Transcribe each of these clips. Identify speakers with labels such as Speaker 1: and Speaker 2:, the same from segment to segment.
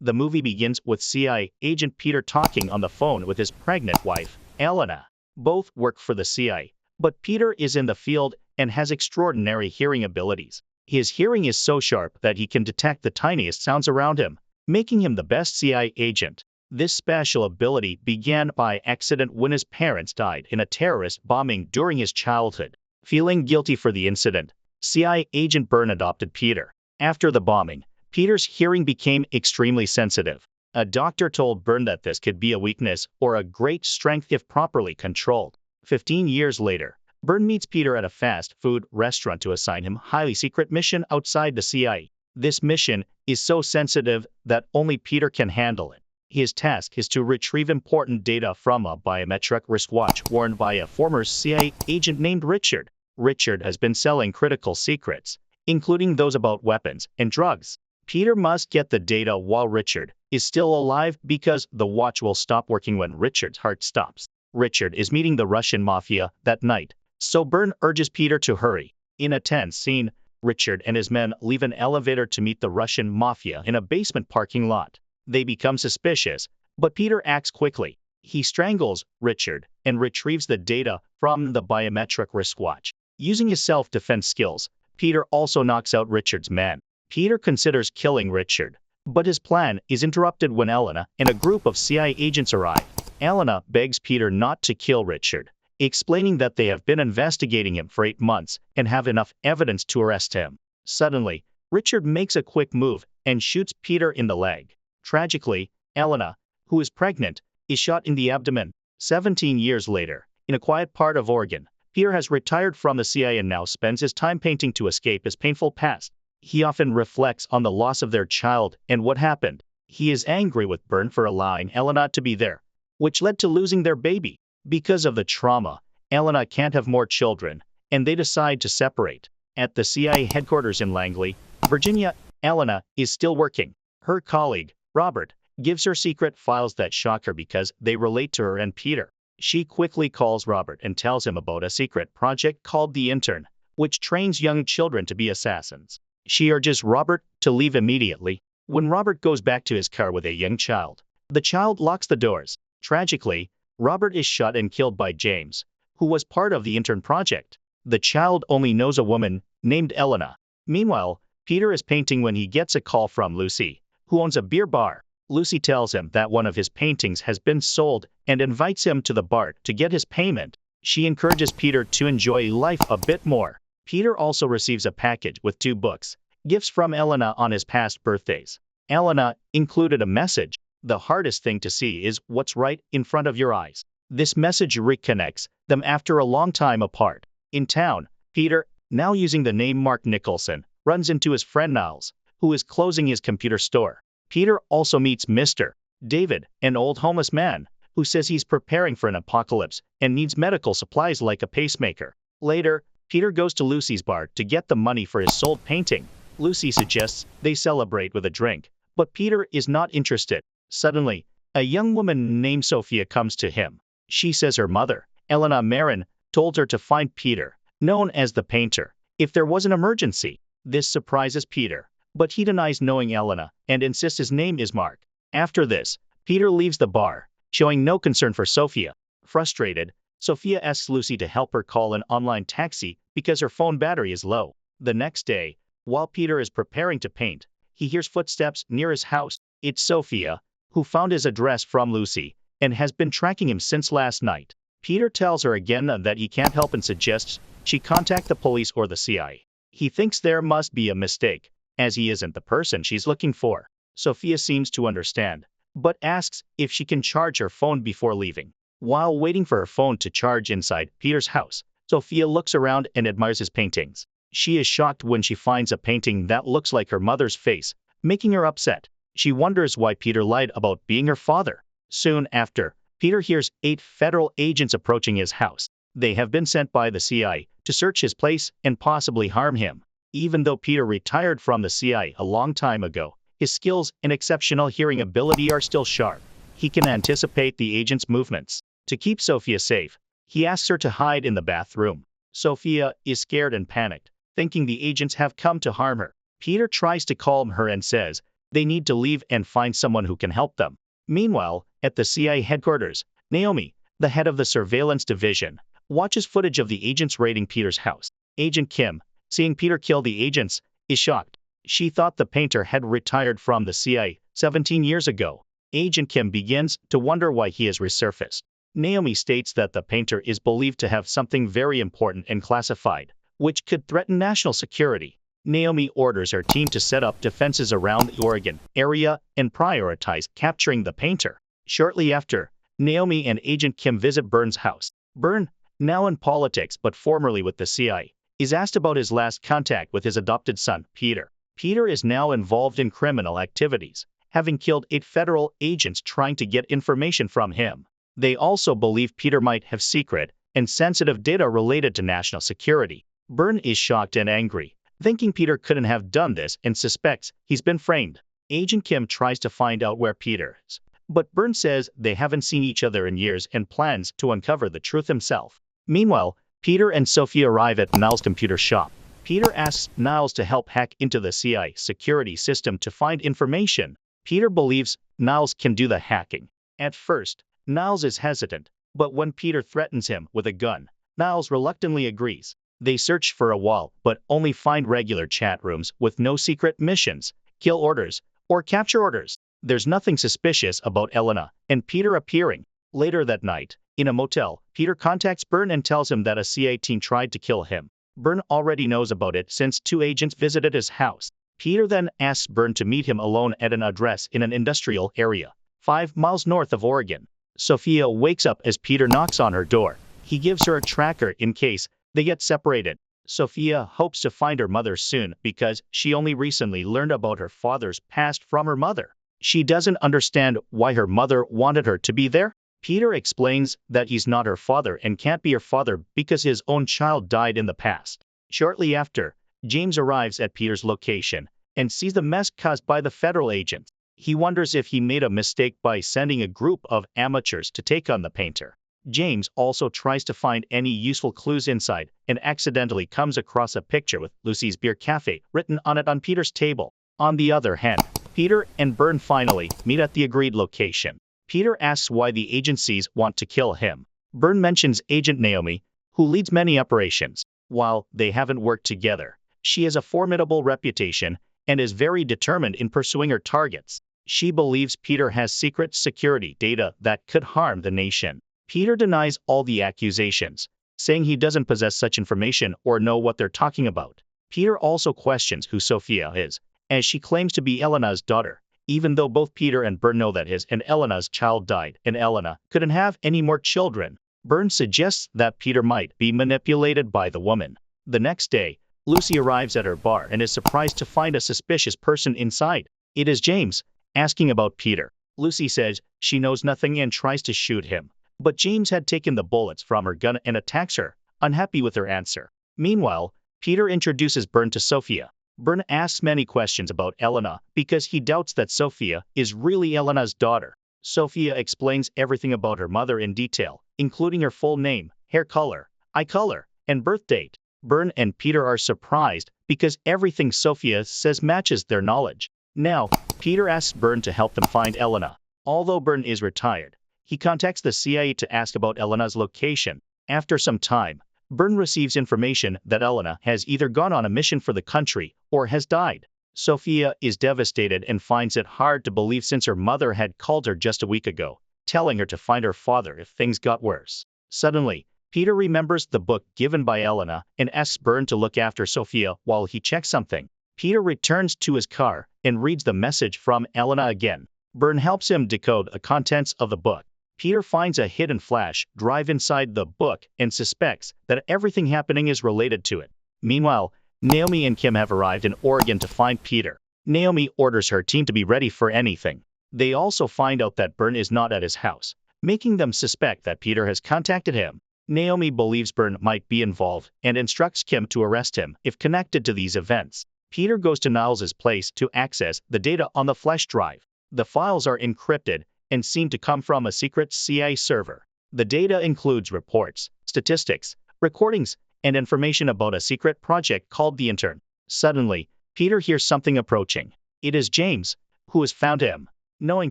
Speaker 1: The movie begins with CIA agent Peter talking on the phone with his pregnant wife, Elena. Both work for the CIA, but Peter is in the field and has extraordinary hearing abilities. His hearing is so sharp that he can detect the tiniest sounds around him, making him the best CIA agent. This special ability began by accident when his parents died in a terrorist bombing during his childhood. Feeling guilty for the incident, CIA agent Byrne adopted Peter. After the bombing, Peter's hearing became extremely sensitive. A doctor told Byrne that this could be a weakness or a great strength if properly controlled. 15 years later, Byrne meets Peter at a fast food restaurant to assign him a highly secret mission outside the CIA. This mission is so sensitive that only Peter can handle it. His task is to retrieve important data from a biometric wristwatch worn by a former CIA agent named Richard. Richard has been selling critical secrets, including those about weapons and drugs. Peter must get the data while Richard is still alive because the watch will stop working when Richard's heart stops. Richard is meeting the Russian mafia that night, so Byrne urges Peter to hurry. In a tense scene, Richard and his men leave an elevator to meet the Russian mafia in a basement parking lot. They become suspicious, but Peter acts quickly. He strangles Richard and retrieves the data from the biometric wristwatch. Using his self-defense skills, Peter also knocks out Richard's men. Peter considers killing Richard, but his plan is interrupted when Elena and a group of CIA agents arrive. Elena begs Peter not to kill Richard, explaining that they have been investigating him for 8 months and have enough evidence to arrest him. Suddenly, Richard makes a quick move and shoots Peter in the leg. Tragically, Elena, who is pregnant, is shot in the abdomen. 17 years later, in a quiet part of Oregon, Peter has retired from the CIA and now spends his time painting to escape his painful past. He often reflects on the loss of their child and what happened. He is angry with Byrne for allowing Elena to be there, which led to losing their baby. Because of the trauma, Elena can't have more children, and they decide to separate. At the CIA headquarters in Langley, Virginia, Elena is still working. Her colleague, Robert, gives her secret files that shock her because they relate to her and Peter. She quickly calls Robert and tells him about a secret project called The Intern, which trains young children to be assassins. She urges Robert to leave immediately. When Robert goes back to his car with a young child, the child locks the doors. Tragically, Robert is shot and killed by James, who was part of the Intern project. The child only knows a woman named Elena. Meanwhile, Peter is painting when he gets a call from Lucy, who owns a beer bar. Lucy tells him that one of his paintings has been sold and invites him to the bar to get his payment. She encourages Peter to enjoy life a bit more. Peter also receives a package with 2 books, gifts from Elena on his past birthdays. Elena included a message. The hardest thing to see is what's right in front of your eyes. This message reconnects them after a long time apart. In town, Peter, now using the name Mark Nicholson, runs into his friend Niles, who is closing his computer store. Peter also meets Mr. David, an old homeless man, who says he's preparing for an apocalypse and needs medical supplies like a pacemaker. Later, Peter goes to Lucy's bar to get the money for his sold painting. Lucy suggests they celebrate with a drink, but Peter is not interested. Suddenly, a young woman named Sophia comes to him. She says her mother, Elena Marin, told her to find Peter, known as the painter, if there was an emergency. This surprises Peter, but he denies knowing Elena and insists his name is Mark. After this, Peter leaves the bar, showing no concern for Sophia. Frustrated, Sophia asks Lucy to help her call an online taxi because her phone battery is low. The next day, while Peter is preparing to paint, he hears footsteps near his house. It's Sophia, who found his address from Lucy and has been tracking him since last night. Peter tells her again that he can't help and suggests she contact the police or the CIA. He thinks there must be a mistake, as he isn't the person she's looking for. Sophia seems to understand, but asks if she can charge her phone before leaving. While waiting for her phone to charge inside Peter's house, Sophia looks around and admires his paintings. She is shocked when she finds a painting that looks like her mother's face, making her upset. She wonders why Peter lied about being her father. Soon after, Peter hears 8 federal agents approaching his house. They have been sent by the CIA to search his place and possibly harm him. Even though Peter retired from the CIA a long time ago, his skills and exceptional hearing ability are still sharp. He can anticipate the agents' movements. To keep Sophia safe, he asks her to hide in the bathroom. Sophia is scared and panicked, thinking the agents have come to harm her. Peter tries to calm her and says They need to leave and find someone who can help them. Meanwhile, at the CIA headquarters, Naomi, the head of the surveillance division, watches footage of the agents raiding Peter's house. Agent Kim, seeing Peter kill the agents, is shocked. She thought the painter had retired from the CIA 17 years ago. Agent Kim begins to wonder why he has resurfaced. Naomi states that the painter is believed to have something very important and classified, which could threaten national security. Naomi orders her team to set up defenses around the Oregon area and prioritize capturing the painter. Shortly after, Naomi and Agent Kim visit Byrne's house. Byrne, now in politics but formerly with the CIA, is asked about his last contact with his adopted son, Peter. Peter is now involved in criminal activities, having killed 8 federal agents trying to get information from him. They also believe Peter might have secret and sensitive data related to national security. Byrne is shocked and angry, thinking Peter couldn't have done this and suspects he's been framed. Agent Kim tries to find out where Peter is, but Byrne says they haven't seen each other in years and plans to uncover the truth himself. Meanwhile, Peter and Sophia arrive at Niles' computer shop. Peter asks Niles to help hack into the CIA security system to find information. Peter believes Niles can do the hacking. At first, Niles is hesitant, but when Peter threatens him with a gun, Niles reluctantly agrees. They search for a while but only find regular chat rooms with no secret missions, kill orders, or capture orders. There's nothing suspicious about Elena and Peter appearing. Later that night, in a motel, Peter contacts Byrne and tells him that a CIA team tried to kill him. Byrne already knows about it since 2 agents visited his house. Peter then asks Byrne to meet him alone at an address in an industrial area, 5 miles north of Oregon. Sophia wakes up as Peter knocks on her door. He gives her a tracker in case they get separated. Sophia hopes to find her mother soon because she only recently learned about her father's past from her mother. She doesn't understand why her mother wanted her to be there. Peter explains that he's not her father and can't be her father because his own child died in the past. Shortly after, James arrives at Peter's location and sees the mess caused by the federal agents. He wonders if he made a mistake by sending a group of amateurs to take on the painter. James also tries to find any useful clues inside and accidentally comes across a picture with Lucy's Beer Cafe written on it on Peter's table. On the other hand, Peter and Byrne finally meet at the agreed location. Peter asks why the agencies want to kill him. Byrne mentions Agent Naomi, who leads many operations. While they haven't worked together, she has a formidable reputation and is very determined in pursuing her targets. She believes Peter has secret security data that could harm the nation. Peter denies all the accusations, saying he doesn't possess such information or know what they're talking about. Peter also questions who Sophia is, as she claims to be Elena's daughter, even though both Peter and Byrne know that his and Elena's child died and Elena couldn't have any more children. Byrne suggests that Peter might be manipulated by the woman. The next day, Lucy arrives at her bar and is surprised to find a suspicious person inside. It is James, asking about Peter. Lucy says she knows nothing and tries to shoot him, but James had taken the bullets from her gun and attacks her, unhappy with her answer. Meanwhile, Peter introduces Byrne to Sophia. Byrne asks many questions about Elena because he doubts that Sophia is really Elena's daughter. Sophia explains everything about her mother in detail, including her full name, hair color, eye color, and birth date. Byrne and Peter are surprised because everything Sophia says matches their knowledge. Now, Peter asks Byrne to help them find Elena. Although Byrne is retired, he contacts the CIA to ask about Elena's location. After some time, Byrne receives information that Elena has either gone on a mission for the country or has died. Sophia is devastated and finds it hard to believe since her mother had called her just a week ago, telling her to find her father if things got worse. Suddenly, Peter remembers the book given by Elena and asks Byrne to look after Sophia while he checks something. Peter returns to his car and reads the message from Elena again. Byrne helps him decode the contents of the book. Peter finds a hidden flash drive inside the book and suspects that everything happening is related to it. Meanwhile, Naomi and Kim have arrived in Oregon to find Peter. Naomi orders her team to be ready for anything. They also find out that Byrne is not at his house, making them suspect that Peter has contacted him. Naomi believes Byrne might be involved and instructs Kim to arrest him if connected to these events. Peter goes to Niles' place to access the data on the flash drive. The files are encrypted and seem to come from a secret CIA server. The data includes reports, statistics, recordings, and information about a secret project called the Intern. Suddenly, Peter hears something approaching. It is James, who has found him. Knowing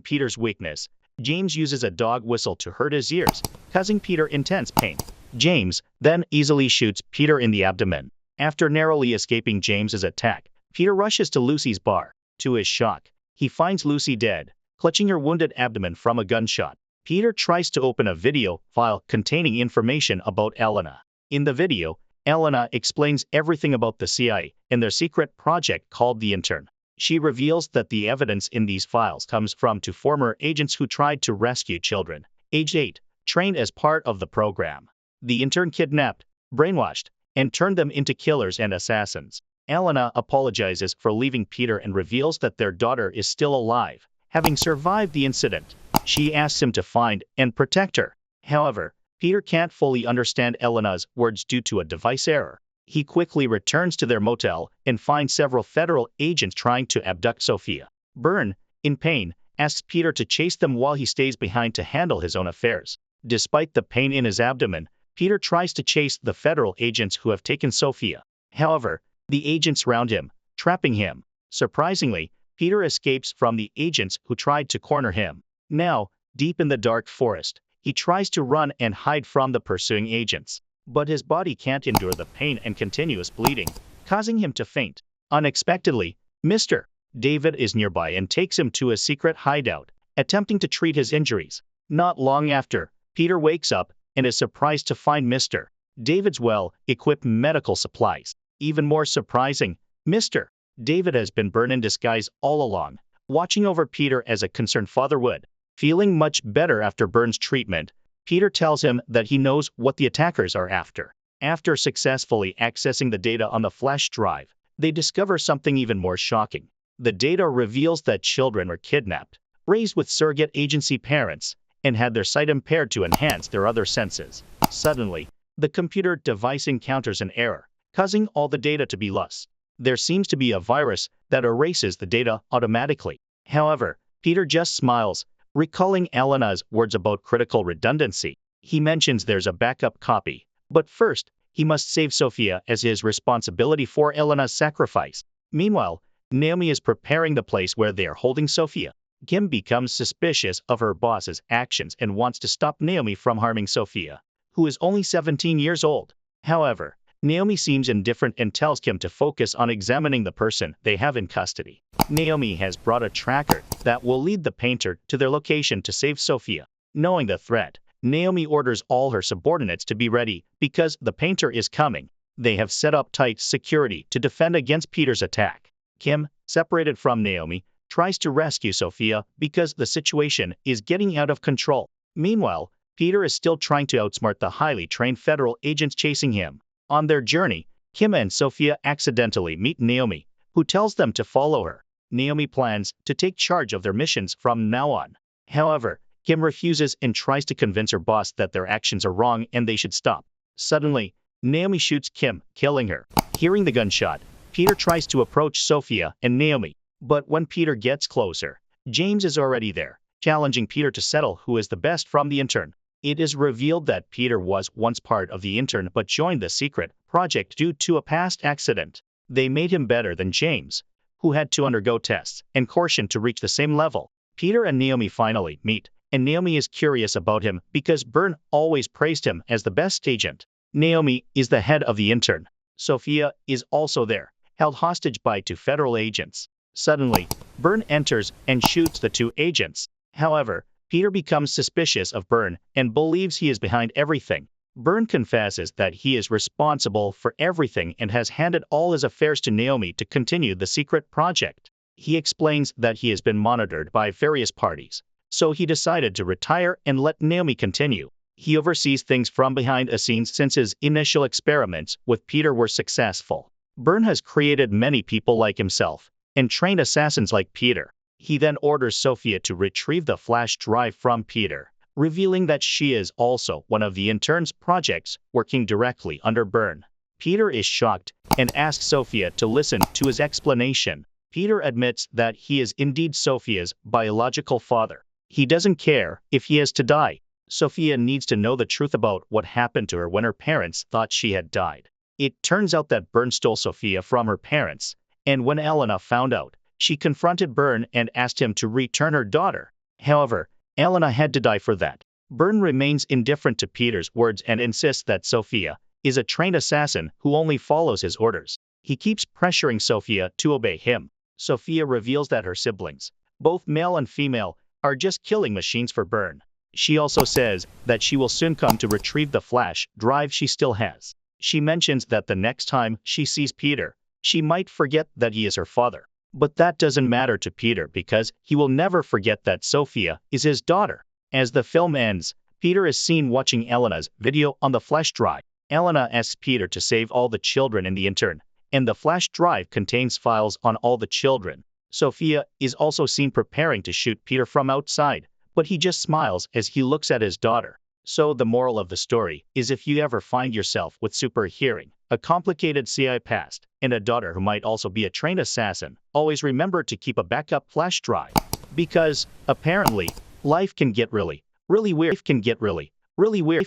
Speaker 1: Peter's weakness, James uses a dog whistle to hurt his ears, causing Peter intense pain. James then easily shoots Peter in the abdomen. After narrowly escaping James's attack, Peter rushes to Lucy's bar. To his shock, he finds Lucy dead, clutching her wounded abdomen from a gunshot. Peter tries to open a video file containing information about Elena. In the video, Elena explains everything about the CIA and their secret project called the Intern. She reveals that the evidence in these files comes from two former agents who tried to rescue children, aged 8, trained as part of the program. The intern kidnapped, brainwashed, and turned them into killers and assassins. Elena apologizes for leaving Peter and reveals that their daughter is still alive, having survived the incident. She asks him to find and protect her. However, Peter can't fully understand Elena's words due to a device error. He quickly returns to their motel and finds several federal agents trying to abduct Sophia. Byrne, in pain, asks Peter to chase them while he stays behind to handle his own affairs. Despite the pain in his abdomen, Peter tries to chase the federal agents who have taken Sophia. However, the agents surround him, trapping him. Surprisingly, Peter escapes from the agents who tried to corner him. Now, deep in the dark forest, he tries to run and hide from the pursuing agents. But his body can't endure the pain and continuous bleeding, causing him to faint. Unexpectedly, Mr. David is nearby and takes him to a secret hideout, attempting to treat his injuries. Not long after, Peter wakes up and is surprised to find Mr. David's well-equipped medical supplies. Even more surprising, Mr. David has been Byrne in disguise all along, watching over Peter as a concerned father would. Feeling much better after Byrne's treatment, Peter tells him that he knows what the attackers are after. After successfully accessing the data on the flash drive, they discover something even more shocking. The data reveals that children were kidnapped, raised with surrogate agency parents, and had their sight impaired to enhance their other senses. Suddenly, the computer device encounters an error, causing all the data to be lost. There seems to be a virus that erases the data automatically. However, Peter just smiles, recalling Elena's words about critical redundancy. He mentions there's a backup copy, but first, he must save Sophia as his responsibility for Elena's sacrifice. Meanwhile, Naomi is preparing the place where they are holding Sophia. Kim becomes suspicious of her boss's actions and wants to stop Naomi from harming Sophia, who is only 17 years old. However, Naomi seems indifferent and tells Kim to focus on examining the person they have in custody. Naomi has brought a tracker that will lead the painter to their location to save Sophia. Knowing the threat, Naomi orders all her subordinates to be ready because the painter is coming. They have set up tight security to defend against Peter's attack. Kim, separated from Naomi, tries to rescue Sophia because the situation is getting out of control. Meanwhile, Peter is still trying to outsmart the highly trained federal agents chasing him. On their journey, Kim and Sophia accidentally meet Naomi, who tells them to follow her. Naomi plans to take charge of their missions from now on. However, Kim refuses and tries to convince her boss that their actions are wrong and they should stop. Suddenly, Naomi shoots Kim, killing her. Hearing the gunshot, Peter tries to approach Sophia and Naomi. But when Peter gets closer, James is already there, challenging Peter to settle who is the best from the intern. It is revealed that Peter was once part of the intern but joined the secret project due to a past accident. They made him better than James, who had to undergo tests and caution to reach the same level. Peter and Naomi finally meet, and Naomi is curious about him because Byrne always praised him as the best agent. Naomi is the head of the intern. Sophia is also there, held hostage by two federal agents. Suddenly, Byrne enters and shoots the two agents. However, Peter becomes suspicious of Byrne and believes he is behind everything. Byrne confesses that he is responsible for everything and has handed all his affairs to Naomi to continue the secret project. He explains that he has been monitored by various parties, so he decided to retire and let Naomi continue. He oversees things from behind the scenes since his initial experiments with Peter were successful. Byrne has created many people like himself and trained assassins like Peter. He then orders Sophia to retrieve the flash drive from Peter, revealing that she is also one of the intern's projects working directly under Byrne. Peter is shocked and asks Sophia to listen to his explanation. Peter admits that he is indeed Sophia's biological father. He doesn't care if he has to die. Sophia needs to know the truth about what happened to her when her parents thought she had died. It turns out that Byrne stole Sophia from her parents, and when Elena found out, She confronted Byrne and asked him to return her daughter. However, Elena had to die for that. Byrne remains indifferent to Peter's words and insists that Sophia is a trained assassin who only follows his orders. He keeps pressuring Sophia to obey him. Sophia reveals that her siblings, both male and female, are just killing machines for Byrne. She also says that she will soon come to retrieve the flash drive she still has. She mentions that the next time she sees Peter, she might forget that he is her father. But that doesn't matter to Peter because he will never forget that Sophia is his daughter. As the film ends, Peter is seen watching Elena's video on the flash drive. Elena asks Peter to save all the children in the intern, and the flash drive contains files on all the children. Sophia is also seen preparing to shoot Peter from outside, but he just smiles as he looks at his daughter. So the moral of the story is if you ever find yourself with super hearing, a complicated CI past, and a daughter who might also be a trained assassin, always remember to keep a backup flash drive. Because, apparently, life can get really, really weird.